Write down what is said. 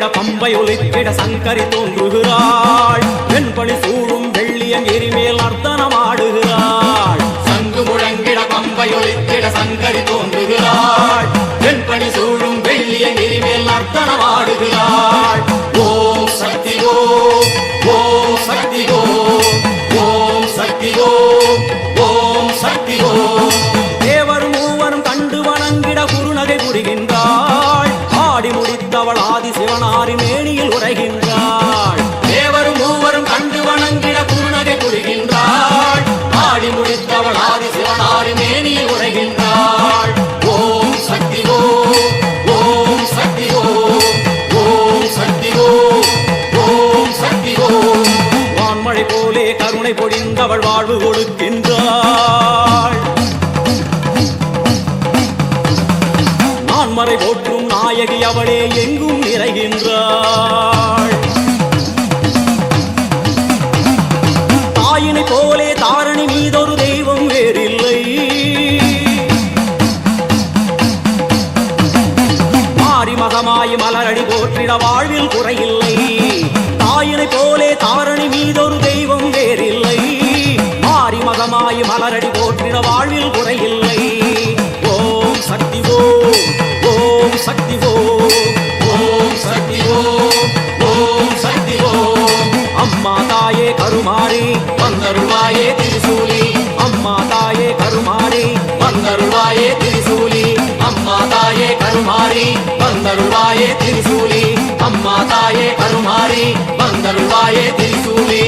முழங்கிட பம்பை ஒலித்திட சங்கரி தோன்றுகிறாள். வெண்பணி சூழும் வெள்ளியம் எரிமேல் நர்த்தனமாடுகிறாள். சங்கு முழங்கிட பம்பை ஒலித்திட சங்கரி தோன்றுகிறாள். வெண்பணி சூழும் வெள்ளியம் எரிமேல் நர்த்தனமாடுகிறாள். ஓம் சக்தி ஓம், ஓம் சக்தி ஓம், ஓம் சக்தி ஓம், ஓம் சக்தி ஓம். தேவரும் மூவரும் கண்டு வணங்கிட குறுநகை புரிகின்றாள். ஆடி முடித்தவள் ஆதி சிவனாரி மேனியில் உரைகின்றாள். தேவரும் மூவரும் கண்டு வணங்கிட குறுநகை புரிகின்றாள். ஆடி முடித்தவள் ஆதி சிவனாரி மேனியில் உரைகின்றாள். ஓம் சக்தி ஓம், ஓம் சக்தி ஓம், ஓம் சக்தி ஓம், ஓம் சக்தி ஓம். வான்மழை போலே கருணை பொழிந்தவள் வாழ்வு கொடுக்கின்றாள். நான்மறை போற்றும் நாயகி அவளே எங்கும் நிறைகின்றாள். தாயினை போலே தாரணி மீதொரு தெய்வம் வேறில்லை. மாறி மகமாய் மலரடி போற்றிட வாழ்வில் குறையில்லை. தாயினை போலே தாரணி மீதொரு தெய்வம் வேறில்லை. மாறி மகமாய் மலரடி போற்றிட வாழ்வில் குறையில்லை. ஓம் சக்தி ஓம், ஓம் சக்தி ஓம், ஓம் சக்தி ஓம், ஓம் சக்தி ஓம். அம்மா தாயே கருமாரி வந்தருள்வாயே திரிசூலி, அம்மா தாயே கருமாரி வந்தருள்வாயே திரிசூலி. அம்மா தாயே கருமாரி வந்தருள்வாயே திரிசூலி. அம்மா தாயே கருமாரி வந்தருள்வாயே திரிசூலி.